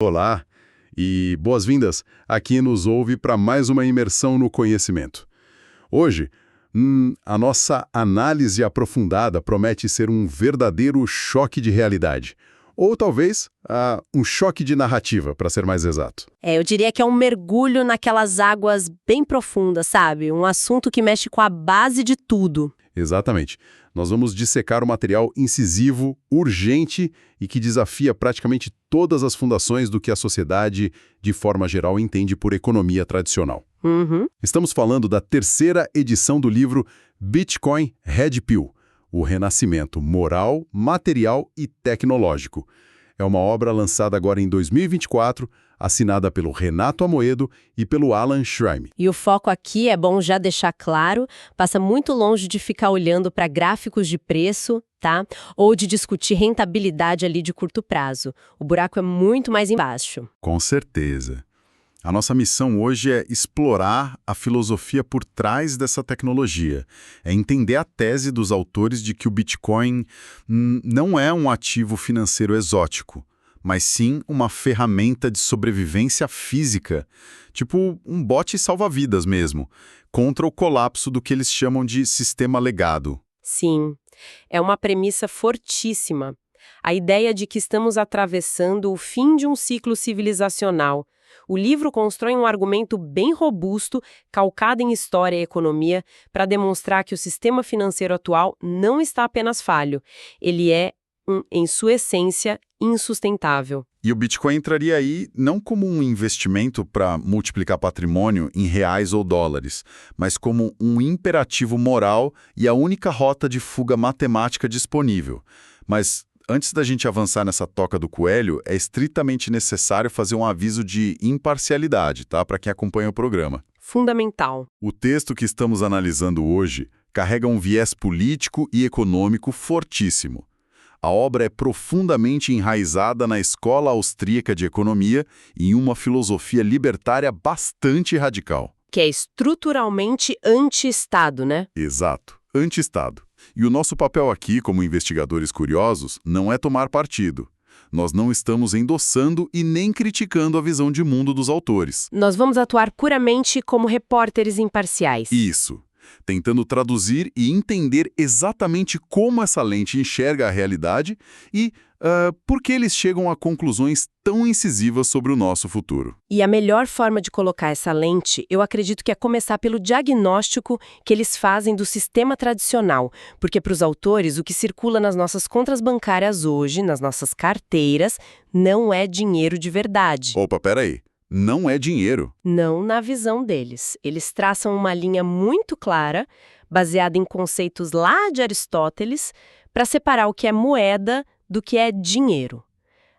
Olá e boas-vindas a quem nos ouve para mais uma imersão no conhecimento. Hoje, a nossa análise aprofundada promete ser um verdadeiro choque de realidade. Ou talvez um choque de narrativa, para ser mais exato. Eu diria que é um mergulho naquelas águas bem profundas, sabe? Um assunto que mexe com a base de tudo. Exatamente. Nós vamos dissecar um material incisivo, urgente e que desafia praticamente todas as fundações do que a sociedade, de forma geral, entende por economia tradicional. Estamos falando da terceira edição do livro Bitcoin Red Pill, o renascimento moral, material e tecnológico. É uma obra lançada agora em 2024, assinada pelo Renato Amoedo e pelo Alan Shraim. E o foco aqui, é bom já deixar claro, passa muito longe de ficar olhando para gráficos de preço, tá? Ou de discutir rentabilidade ali de curto prazo. O buraco é muito mais embaixo. Com certeza. A nossa missão hoje é explorar a filosofia por trás dessa tecnologia. É entender a tese dos autores de que o Bitcoin não é um ativo financeiro exótico, mas sim uma ferramenta de sobrevivência física, tipo um bote salva-vidas mesmo, contra o colapso do que eles chamam de sistema legado. Sim, é uma premissa fortíssima. A ideia de que estamos atravessando o fim de um ciclo civilizacional. O livro constrói um argumento bem robusto, calcado em história e economia, para demonstrar que o sistema financeiro atual não está apenas falho. Ele é, em sua essência, insustentável. E o Bitcoin entraria aí não como um investimento para multiplicar patrimônio em reais ou dólares, mas como um imperativo moral e a única rota de fuga matemática disponível. Mas antes da gente avançar nessa toca do coelho, é estritamente necessário fazer um aviso de imparcialidade, tá? Para quem acompanha o programa. Fundamental. O texto que estamos analisando hoje carrega um viés político e econômico fortíssimo. A obra é profundamente enraizada na escola austríaca de economia e em uma filosofia libertária bastante radical. Que é estruturalmente anti-Estado, né? Exato, anti-Estado. E o nosso papel aqui, como investigadores curiosos, não é tomar partido. Nós não estamos endossando e nem criticando a visão de mundo dos autores. Nós vamos atuar puramente como repórteres imparciais. Isso. Tentando traduzir e entender exatamente como essa lente enxerga a realidade e por que eles chegam a conclusões tão incisivas sobre o nosso futuro. E a melhor forma de colocar essa lente, eu acredito que é começar pelo diagnóstico que eles fazem do sistema tradicional, porque para os autores o que circula nas nossas contas bancárias hoje, nas nossas carteiras, não é dinheiro de verdade. Opa, peraí. Não é dinheiro. Não na visão deles. Eles traçam uma linha muito clara, baseada em conceitos lá de Aristóteles, para separar o que é moeda do que é dinheiro.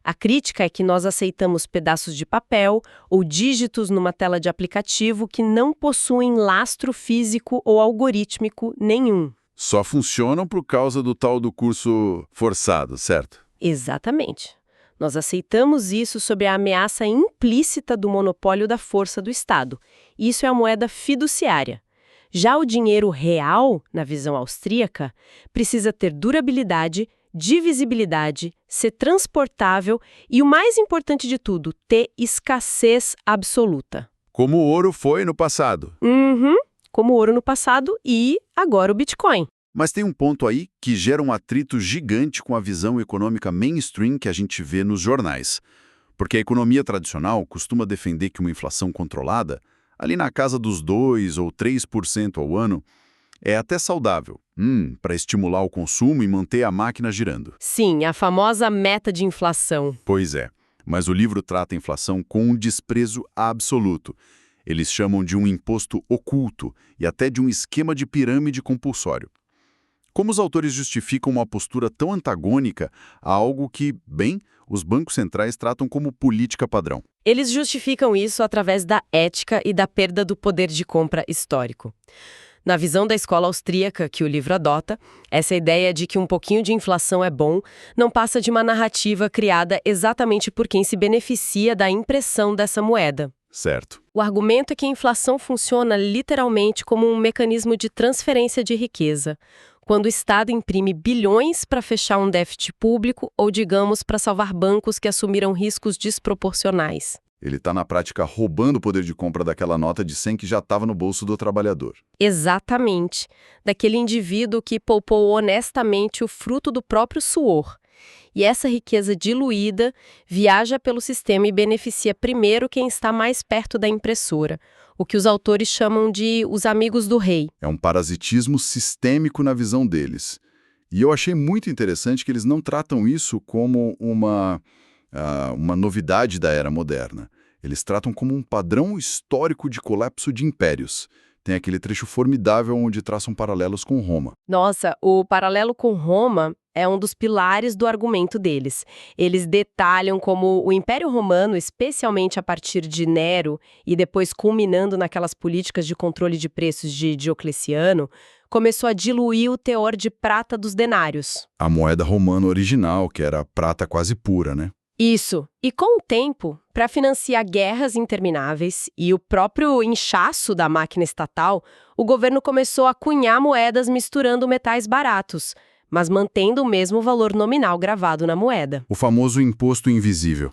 A crítica é que nós aceitamos pedaços de papel ou dígitos numa tela de aplicativo que não possuem lastro físico ou algorítmico nenhum. Só funcionam por causa do tal do curso forçado, certo? Exatamente. Nós aceitamos isso sob a ameaça implícita do monopólio da força do Estado. Isso é a moeda fiduciária. Já o dinheiro real, na visão austríaca, precisa ter durabilidade, divisibilidade, ser transportável e, o mais importante de tudo, ter escassez absoluta. Como o ouro foi no passado. Como o ouro no passado e agora o Bitcoin. Mas tem um ponto aí que gera um atrito gigante com a visão econômica mainstream que a gente vê nos jornais. Porque a economia tradicional costuma defender que uma inflação controlada, ali na casa dos 2 ou 3% ao ano, é até saudável, para estimular o consumo e manter a máquina girando. Sim, a famosa meta de inflação. Pois é, mas o livro trata a inflação com um desprezo absoluto. Eles chamam de um imposto oculto e até de um esquema de pirâmide compulsório. Como os autores justificam uma postura tão antagônica a algo que, bem, os bancos centrais tratam como política padrão? Eles justificam isso através da ética e da perda do poder de compra histórico. Na visão da escola austríaca que o livro adota, essa ideia de que um pouquinho de inflação é bom não passa de uma narrativa criada exatamente por quem se beneficia da impressão dessa moeda. Certo. O argumento é que a inflação funciona literalmente como um mecanismo de transferência de riqueza. quando o Estado imprime bilhões para fechar um déficit público ou, digamos, para salvar bancos que assumiram riscos desproporcionais. Ele está, na prática, roubando o poder de compra daquela nota de 100 que já estava no bolso do trabalhador. Exatamente. Daquele indivíduo que poupou honestamente o fruto do próprio suor. E essa riqueza diluída viaja pelo sistema e beneficia primeiro quem está mais perto da impressora, o que os autores chamam de os amigos do rei. É um parasitismo sistêmico na visão deles. E eu achei muito interessante que eles não tratam isso como uma novidade da era moderna. Eles tratam como um padrão histórico de colapso de impérios. Tem aquele trecho formidável onde traçam paralelos com Roma. Nossa, o paralelo com Roma é um dos pilares do argumento deles. Eles detalham como o Império Romano, especialmente a partir de Nero e depois culminando naquelas políticas de controle de preços de Diocleciano, começou a diluir o teor de prata dos denários. A moeda romana original, que era prata quase pura, né? Isso. E com o tempo, para financiar guerras intermináveis e o próprio inchaço da máquina estatal, o governo começou a cunhar moedas misturando metais baratos, mas mantendo o mesmo valor nominal gravado na moeda. O famoso imposto invisível.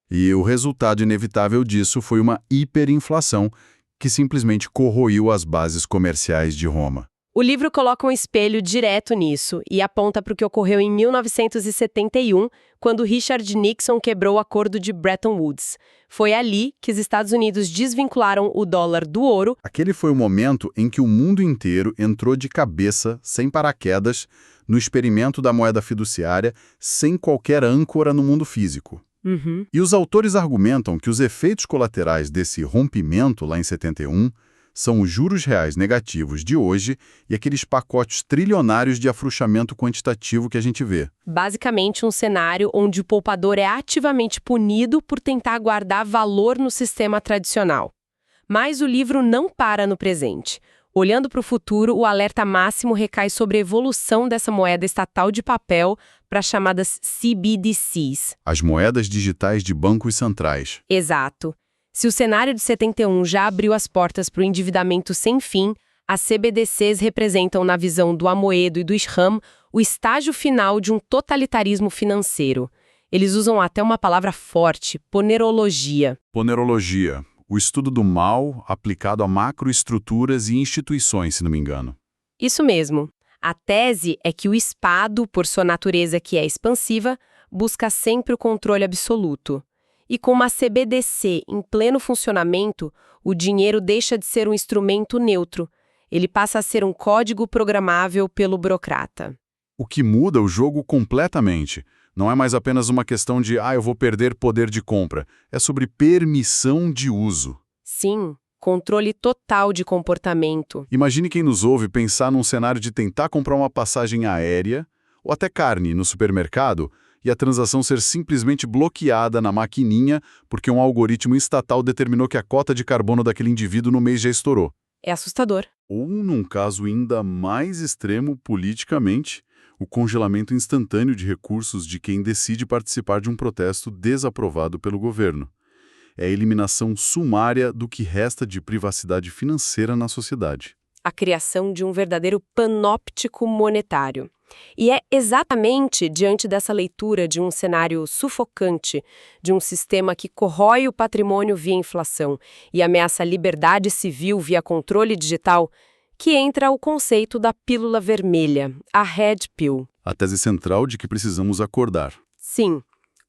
E o resultado inevitável disso foi uma hiperinflação que simplesmente corroiu as bases comerciais de Roma. O livro coloca um espelho direto nisso e aponta para o que ocorreu em 1971, quando Richard Nixon quebrou o acordo de Bretton Woods. Foi ali que os Estados Unidos desvincularam o dólar do ouro. Aquele foi o momento em que o mundo inteiro entrou de cabeça, sem paraquedas, no experimento da moeda fiduciária, sem qualquer âncora no mundo físico. E os autores argumentam que os efeitos colaterais desse rompimento, lá em 71, são os juros reais negativos de hoje e aqueles pacotes trilionários de afrouxamento quantitativo que a gente vê. Basicamente, um cenário onde o poupador é ativamente punido por tentar guardar valor no sistema tradicional. Mas o livro não para no presente. Olhando para o futuro, o alerta máximo recai sobre a evolução dessa moeda estatal de papel para as chamadas CBDCs. As moedas digitais de bancos centrais. Exato. Se o cenário de 71 já abriu as portas para o endividamento sem fim, as CBDCs representam, na visão do Amoedo e do Schramm, o estágio final de um totalitarismo financeiro. Eles usam até uma palavra forte, ponerologia. Ponerologia, o estudo do mal aplicado a macroestruturas e instituições, se não me engano. Isso mesmo. A tese é que o espado, por sua natureza que é expansiva, busca sempre o controle absoluto. E com uma CBDC em pleno funcionamento, o dinheiro deixa de ser um instrumento neutro. Ele passa a ser um código programável pelo burocrata. O que muda o jogo completamente. Não é mais apenas uma questão de eu vou perder poder de compra. É sobre permissão de uso. Sim, controle total de comportamento. Imagine quem nos ouve pensar num cenário de tentar comprar uma passagem aérea ou até carne no supermercado e a transação ser simplesmente bloqueada na maquininha porque um algoritmo estatal determinou que a cota de carbono daquele indivíduo no mês já estourou. É assustador. Ou, num caso ainda mais extremo politicamente, o congelamento instantâneo de recursos de quem decide participar de um protesto desaprovado pelo governo. É a eliminação sumária do que resta de privacidade financeira na sociedade. A criação de um verdadeiro panóptico monetário. E é exatamente diante dessa leitura de um cenário sufocante, de um sistema que corrói o patrimônio via inflação e ameaça a liberdade civil via controle digital, que entra o conceito da pílula vermelha, a Red Pill. A tese central de que precisamos acordar. Sim.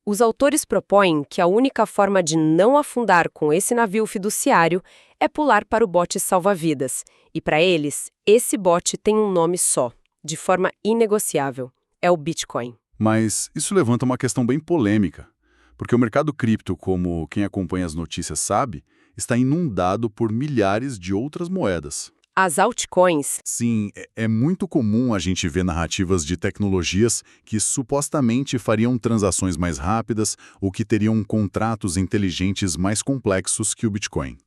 Os autores propõem que a única forma de não afundar com esse navio fiduciário é pular para o bote salva-vidas. E para eles, esse bote tem um nome só, de forma inegociável. É o Bitcoin. Mas isso levanta uma questão bem polêmica, porque o mercado cripto, como quem acompanha as notícias sabe, está inundado por milhares de outras moedas. As altcoins. Sim, é muito comum a gente ver narrativas de tecnologias que supostamente fariam transações mais rápidas ou que teriam contratos inteligentes mais complexos que o Bitcoin.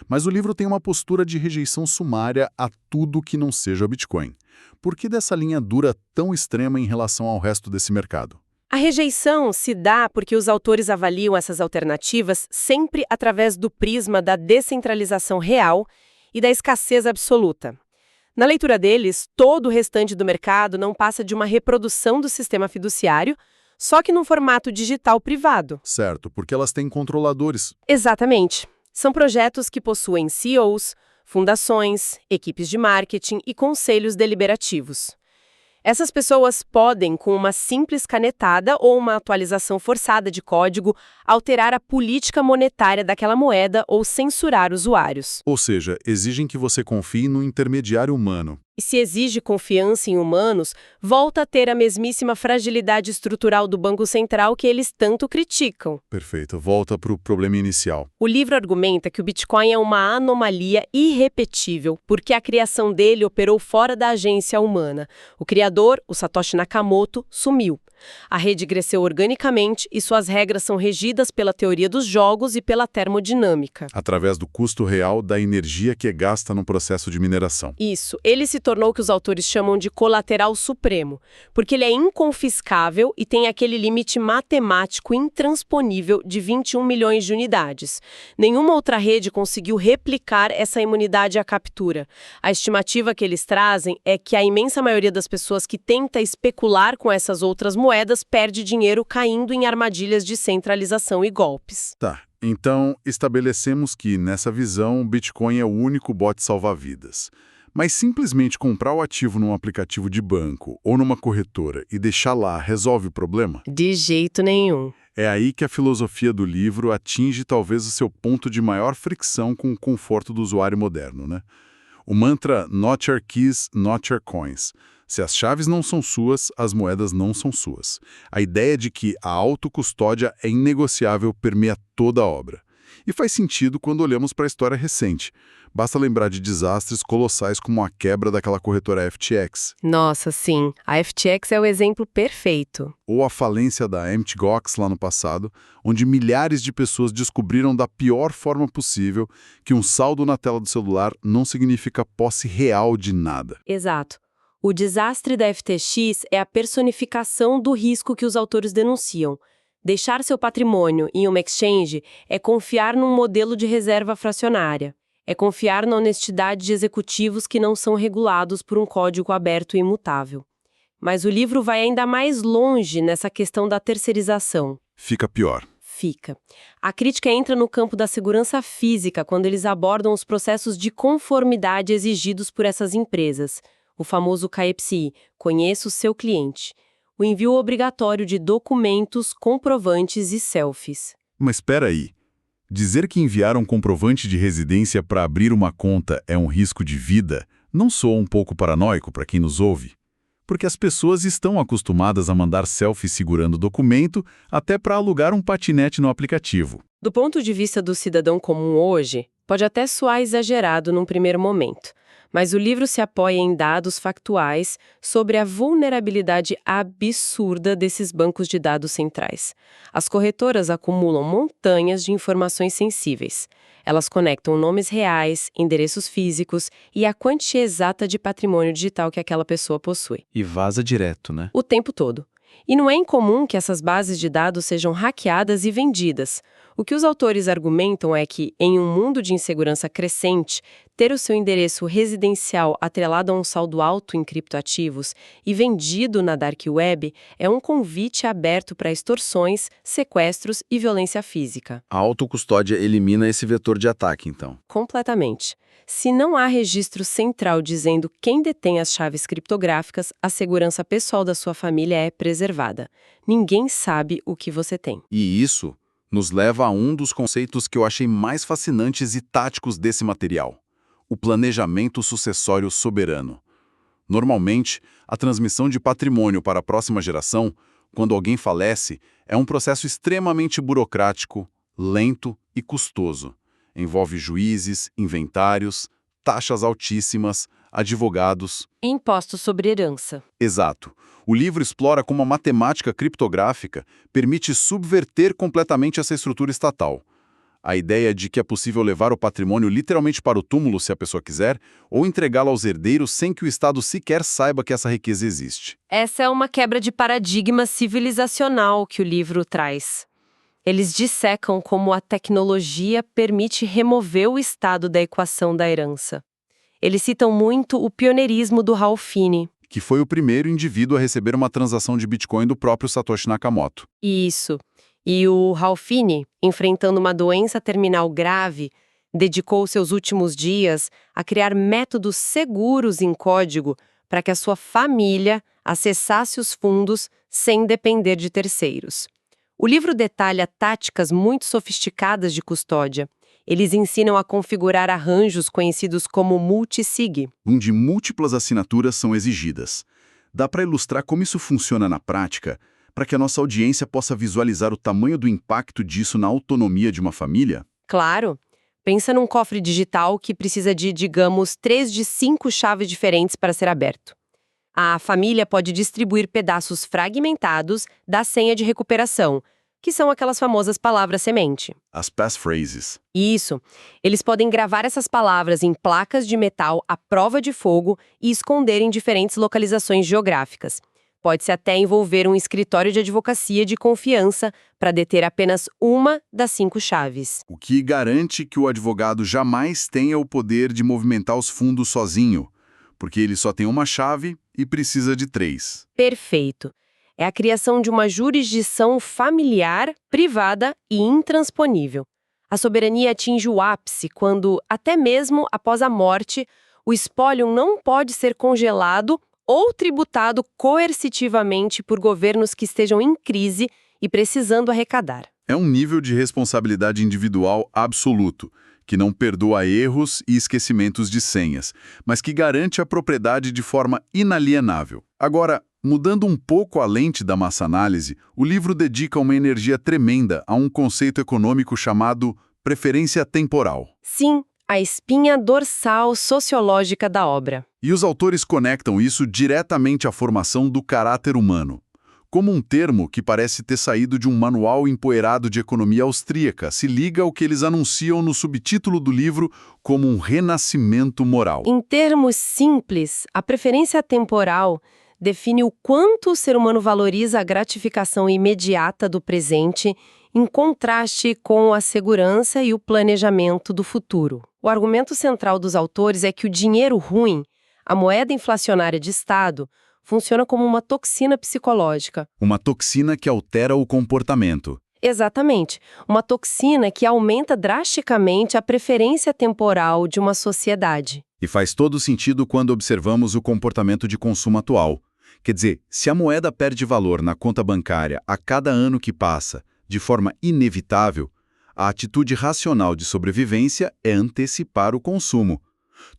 Mas o livro tem uma postura de rejeição sumária a tudo que não seja o Bitcoin. Por que dessa linha dura tão extrema em relação ao resto desse mercado? A rejeição se dá porque os autores avaliam essas alternativas sempre através do prisma da descentralização real e da escassez absoluta. Na leitura deles, todo o restante do mercado não passa de uma reprodução do sistema fiduciário, só que num formato digital privado. Certo, porque elas têm controladores. Exatamente. São projetos que possuem CEOs, fundações, equipes de marketing e conselhos deliberativos. Essas pessoas podem, com uma simples canetada ou uma atualização forçada de código, alterar a política monetária daquela moeda ou censurar usuários. Ou seja, exigem que você confie no intermediário humano. E se exige confiança em humanos, volta a ter a mesmíssima fragilidade estrutural do Banco Central que eles tanto criticam. Perfeito, volta para o problema inicial. O livro argumenta que o Bitcoin é uma anomalia irrepetível, porque a criação dele operou fora da agência humana. O criador, o Satoshi Nakamoto, sumiu. A rede cresceu organicamente e suas regras são regidas pela teoria dos jogos e pela termodinâmica. Através do custo real da energia que é gasta no processo de mineração. Isso. Ele se tornou o que os autores chamam de colateral supremo, porque ele é inconfiscável e tem aquele limite matemático intransponível de 21 milhões de unidades. Nenhuma outra rede conseguiu replicar essa imunidade à captura. A estimativa que eles trazem é que a imensa maioria das pessoas que tenta especular com essas outras moedas perde dinheiro caindo em armadilhas de centralização e golpes. Tá, então estabelecemos que, nessa visão, o Bitcoin é o único bote salva-vidas. Mas simplesmente comprar o ativo num aplicativo de banco ou numa corretora e deixar lá resolve o problema? De jeito nenhum. É aí que a filosofia do livro atinge talvez o seu ponto de maior fricção com o conforto do usuário moderno, né? O mantra Not Your Keys, Not Your Coins. Se as chaves não são suas, as moedas não são suas. A ideia de que a autocustódia é inegociável permeia toda a obra. E faz sentido quando olhamos para a história recente. Basta lembrar de desastres colossais como a quebra daquela corretora FTX. Nossa, sim. A FTX é o exemplo perfeito. Ou a falência da Mt. Gox lá no passado, onde milhares de pessoas descobriram da pior forma possível que um saldo na tela do celular não significa posse real de nada. Exato. O desastre da FTX é a personificação do risco que os autores denunciam. Deixar seu patrimônio em uma exchange é confiar num modelo de reserva fracionária. É confiar na honestidade de executivos que não são regulados por um código aberto e imutável. Mas o livro vai ainda mais longe nessa questão da terceirização. Fica pior. Fica. A crítica entra no campo da segurança física quando eles abordam os processos de conformidade exigidos por essas empresas. O famoso KYC, conheça o seu cliente. O envio obrigatório de documentos, comprovantes e selfies. Mas espera aí. Dizer que enviar um comprovante de residência para abrir uma conta é um risco de vida não soa um pouco paranoico para quem nos ouve? Porque as pessoas estão acostumadas a mandar selfie segurando o documento até para alugar um patinete no aplicativo. Do ponto de vista do cidadão comum hoje, pode até soar exagerado num primeiro momento. Mas o livro se apoia em dados factuais sobre a vulnerabilidade absurda desses bancos de dados centrais. As corretoras acumulam montanhas de informações sensíveis. Elas conectam nomes reais, endereços físicos e a quantia exata de patrimônio digital que aquela pessoa possui. E vaza direto, né? O tempo todo. E não é incomum que essas bases de dados sejam hackeadas e vendidas. O que os autores argumentam é que, em um mundo de insegurança crescente, ter o seu endereço residencial atrelado a um saldo alto em criptoativos e vendido na Dark Web é um convite aberto para extorsões, sequestros e violência física. A autocustódia elimina esse vetor de ataque, então. Completamente. Se não há registro central dizendo quem detém as chaves criptográficas, a segurança pessoal da sua família é preservada. Ninguém sabe o que você tem. E isso nos leva a um dos conceitos que eu achei mais fascinantes e táticos desse material: o planejamento sucessório soberano. Normalmente, a transmissão de patrimônio para a próxima geração, quando alguém falece, é um processo extremamente burocrático, lento e custoso. Envolve juízes, inventários, taxas altíssimas, advogados. Impostos sobre herança. Exato. O livro explora como a matemática criptográfica permite subverter completamente essa estrutura estatal. A ideia de que é possível levar o patrimônio literalmente para o túmulo se a pessoa quiser, ou entregá-lo aos herdeiros sem que o Estado sequer saiba que essa riqueza existe. Essa é uma quebra de paradigma civilizacional que o livro traz. Eles dissecam como a tecnologia permite remover o Estado da equação da herança. Eles citam muito o pioneirismo do Ralph Finney. Que foi o primeiro indivíduo a receber uma transação de Bitcoin do próprio Satoshi Nakamoto. Isso. E o Ralph Finney, enfrentando uma doença terminal grave, dedicou seus últimos dias a criar métodos seguros em código para que a sua família acessasse os fundos sem depender de terceiros. O livro detalha táticas muito sofisticadas de custódia. Eles ensinam a configurar arranjos conhecidos como multisig. Onde múltiplas assinaturas são exigidas. Dá para ilustrar como isso funciona na prática, para que a nossa audiência possa visualizar o tamanho do impacto disso na autonomia de uma família? Claro. Pensa num cofre digital que precisa de, digamos, 3 de 5 chaves diferentes para ser aberto. A família pode distribuir pedaços fragmentados da senha de recuperação, que são aquelas famosas palavras-semente. As passphrases. Isso. Eles podem gravar essas palavras em placas de metal à prova de fogo e esconder em diferentes localizações geográficas. Pode-se até envolver um escritório de advocacia de confiança para deter apenas uma das 5 chaves. O que garante que o advogado jamais tenha o poder de movimentar os fundos sozinho, porque ele só tem uma chave e precisa de 3. Perfeito. É a criação de uma jurisdição familiar, privada e intransponível. A soberania atinge o ápice quando, até mesmo após a morte, o espólio não pode ser congelado ou tributado coercitivamente por governos que estejam em crise e precisando arrecadar. É um nível de responsabilidade individual absoluto, que não perdoa erros e esquecimentos de senhas, mas que garante a propriedade de forma inalienável. Agora, mudando um pouco a lente da maçanálise, o livro dedica uma energia tremenda a um conceito econômico chamado preferência temporal. Sim, a espinha dorsal sociológica da obra. E os autores conectam isso diretamente à formação do caráter humano. Como um termo que parece ter saído de um manual empoeirado de economia austríaca, se liga ao que eles anunciam no subtítulo do livro como um renascimento moral. Em termos simples, a preferência temporal define o quanto o ser humano valoriza a gratificação imediata do presente em contraste com a segurança e o planejamento do futuro. O argumento central dos autores é que o dinheiro ruim, a moeda inflacionária de Estado, funciona como uma toxina psicológica. Uma toxina que altera o comportamento. Exatamente. Uma toxina que aumenta drasticamente a preferência temporal de uma sociedade. E faz todo sentido quando observamos o comportamento de consumo atual. Quer dizer, se a moeda perde valor na conta bancária a cada ano que passa, de forma inevitável, a atitude racional de sobrevivência é antecipar o consumo.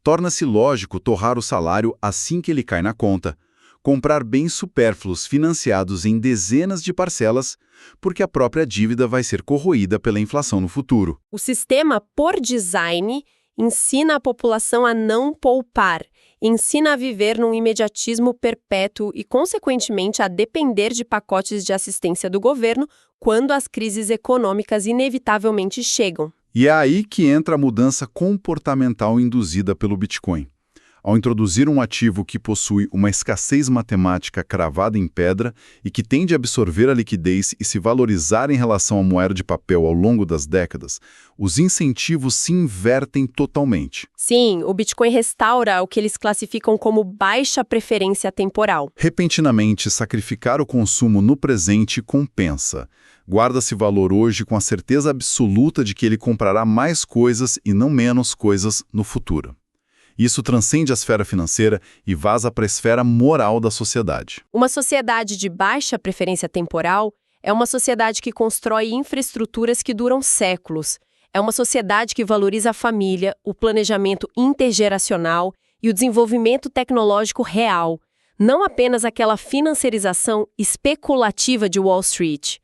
Torna-se lógico torrar o salário assim que ele cai na conta, comprar bens supérfluos financiados em dezenas de parcelas, porque a própria dívida vai ser corroída pela inflação no futuro. O sistema, por design, ensina a população a não poupar, ensina a viver num imediatismo perpétuo e, consequentemente, a depender de pacotes de assistência do governo quando as crises econômicas inevitavelmente chegam. E é aí que entra a mudança comportamental induzida pelo Bitcoin. Ao introduzir um ativo que possui uma escassez matemática cravada em pedra e que tende a absorver a liquidez e se valorizar em relação à moeda de papel ao longo das décadas, os incentivos se invertem totalmente. Sim, o Bitcoin restaura o que eles classificam como baixa preferência temporal. Repentinamente, sacrificar o consumo no presente compensa. Guarda-se valor hoje com a certeza absoluta de que ele comprará mais coisas e não menos coisas no futuro. Isso transcende a esfera financeira e vaza para a esfera moral da sociedade. Uma sociedade de baixa preferência temporal é uma sociedade que constrói infraestruturas que duram séculos. É uma sociedade que valoriza a família, o planejamento intergeracional e o desenvolvimento tecnológico real, não apenas aquela financiarização especulativa de Wall Street.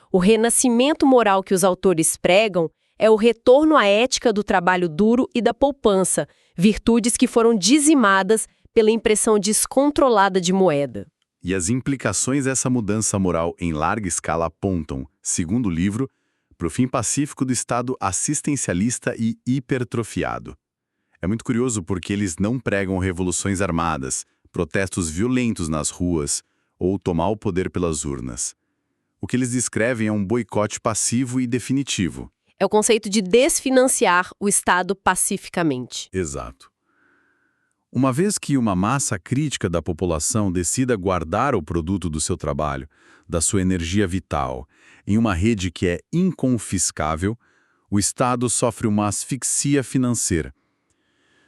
O renascimento moral que os autores pregam é o retorno à ética do trabalho duro e da poupança, virtudes que foram dizimadas pela impressão descontrolada de moeda. E as implicações dessa mudança moral em larga escala apontam, segundo o livro, para o fim pacífico do Estado assistencialista e hipertrofiado. É muito curioso porque eles não pregam revoluções armadas, protestos violentos nas ruas ou tomar o poder pelas urnas. O que eles descrevem é um boicote passivo e definitivo. É o conceito de desfinanciar o Estado pacificamente. Exato. Uma vez que uma massa crítica da população decida guardar o produto do seu trabalho, da sua energia vital, em uma rede que é inconfiscável, o Estado sofre uma asfixia financeira.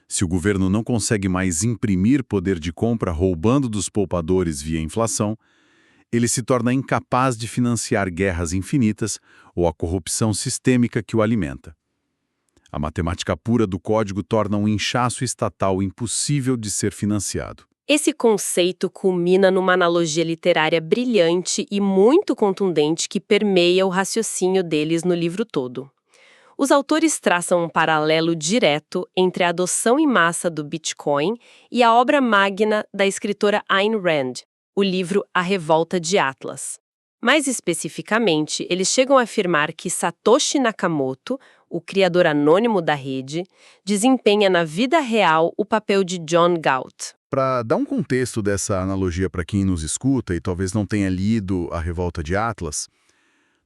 Se o governo não consegue mais imprimir poder de compra roubando dos poupadores via inflação, ele se torna incapaz de financiar guerras infinitas ou a corrupção sistêmica que o alimenta. A matemática pura do código torna um inchaço estatal impossível de ser financiado. Esse conceito culmina numa analogia literária brilhante e muito contundente que permeia o raciocínio deles no livro todo. Os autores traçam um paralelo direto entre a adoção em massa do Bitcoin e a obra magna da escritora Ayn Rand, o livro A Revolta de Atlas. Mais especificamente, eles chegam a afirmar que Satoshi Nakamoto, o criador anônimo da rede, desempenha na vida real o papel de John Galt. Para dar um contexto dessa analogia para quem nos escuta e talvez não tenha lido A Revolta de Atlas,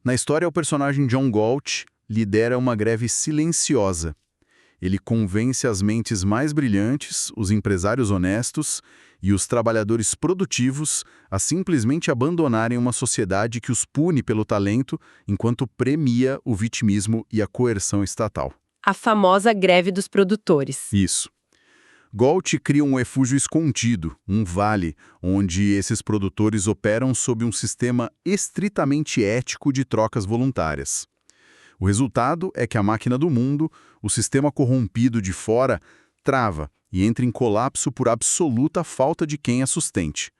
na história o personagem John Galt lidera uma greve silenciosa. Ele convence as mentes mais brilhantes, os empresários honestos e os trabalhadores produtivos a simplesmente abandonarem uma sociedade que os pune pelo talento enquanto premia o vitimismo e a coerção estatal. A famosa greve dos produtores. Isso. Galt cria um refúgio escondido, um vale, onde esses produtores operam sob um sistema estritamente ético de trocas voluntárias. O resultado é que a máquina do mundo, o sistema corrompido de fora, trava e entra em colapso por absoluta falta de quem a sustente.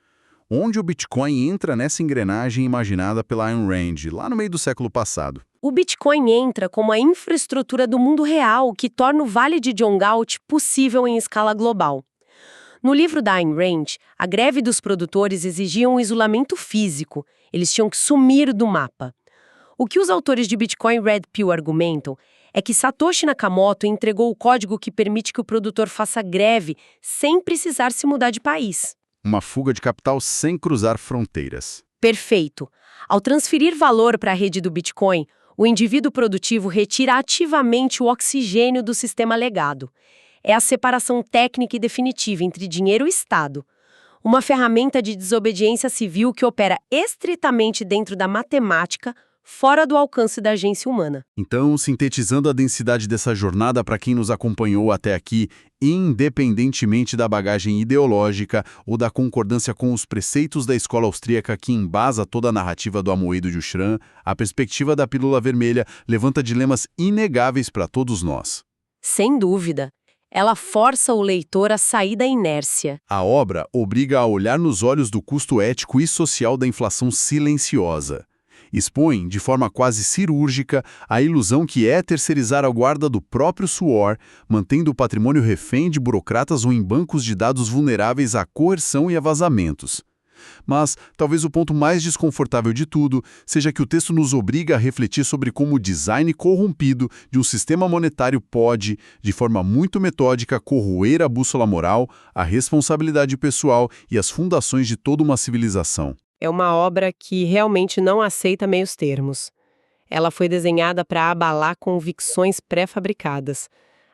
Onde o Bitcoin entra nessa engrenagem imaginada pela Ayn Rand, lá no meio do século passado? O Bitcoin entra como a infraestrutura do mundo real que torna o Vale de John Galt possível em escala global. No livro da Ayn Rand, a greve dos produtores exigia um isolamento físico, eles tinham que sumir do mapa. O que os autores de Bitcoin Red Pill argumentam é que Satoshi Nakamoto entregou o código que permite que o produtor faça greve sem precisar se mudar de país. Uma fuga de capital sem cruzar fronteiras. Perfeito. Ao transferir valor para a rede do Bitcoin, o indivíduo produtivo retira ativamente o oxigênio do sistema legado. É a separação técnica e definitiva entre dinheiro e Estado. Uma ferramenta de desobediência civil que opera estritamente dentro da matemática, fora do alcance da agência humana. Então, sintetizando a densidade dessa jornada para quem nos acompanhou até aqui, independentemente da bagagem ideológica ou da concordância com os preceitos da escola austríaca que embasa toda a narrativa do Amoedo de Ushran, a perspectiva da pílula vermelha levanta dilemas inegáveis para todos nós. Sem dúvida. Ela força o leitor a sair da inércia. A obra obriga a olhar nos olhos do custo ético e social da inflação silenciosa. Expõe, de forma quase cirúrgica, a ilusão que é terceirizar a guarda do próprio suor, mantendo o patrimônio refém de burocratas ou em bancos de dados vulneráveis à coerção e a vazamentos. Mas, talvez o ponto mais desconfortável de tudo seja que o texto nos obriga a refletir sobre como o design corrompido de um sistema monetário pode, de forma muito metódica, corroer a bússola moral, a responsabilidade pessoal e as fundações de toda uma civilização. É uma obra que realmente não aceita meios termos. Ela foi desenhada para abalar convicções pré-fabricadas.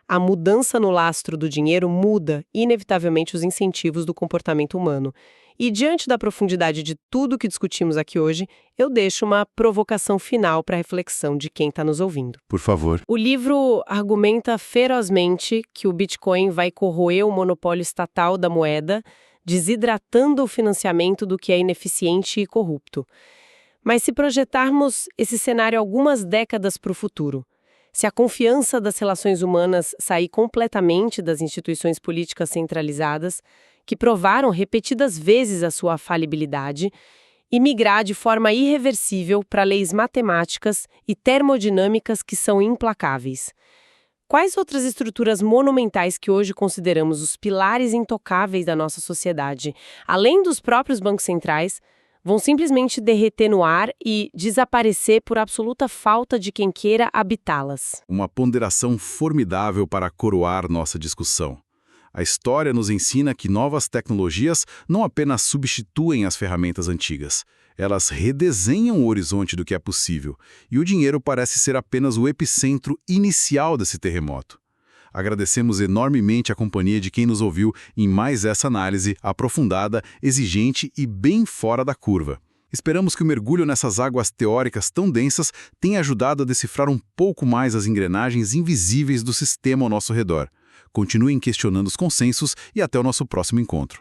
A mudança no lastro do dinheiro muda, inevitavelmente, os incentivos do comportamento humano. E, diante da profundidade de tudo que discutimos aqui hoje, eu deixo uma provocação final para a reflexão de quem está nos ouvindo. Por favor. O livro argumenta ferozmente que o Bitcoin vai corroer o monopólio estatal da moeda, desidratando o financiamento do que é ineficiente e corrupto. Mas se projetarmos esse cenário algumas décadas para o futuro, se a confiança das relações humanas sair completamente das instituições políticas centralizadas, que provaram repetidas vezes a sua falibilidade, e migrar de forma irreversível para leis matemáticas e termodinâmicas que são implacáveis. Quais outras estruturas monumentais que hoje consideramos os pilares intocáveis da nossa sociedade, além dos próprios bancos centrais, vão simplesmente derreter no ar e desaparecer por absoluta falta de quem queira habitá-las? Uma ponderação formidável para coroar nossa discussão. A história nos ensina que novas tecnologias não apenas substituem as ferramentas antigas, elas redesenham o horizonte do que é possível, e o dinheiro parece ser apenas o epicentro inicial desse terremoto. Agradecemos enormemente a companhia de quem nos ouviu em mais essa análise aprofundada, exigente e bem fora da curva. Esperamos que o mergulho nessas águas teóricas tão densas tenha ajudado a decifrar um pouco mais as engrenagens invisíveis do sistema ao nosso redor. Continuem questionando os consensos e até o nosso próximo encontro.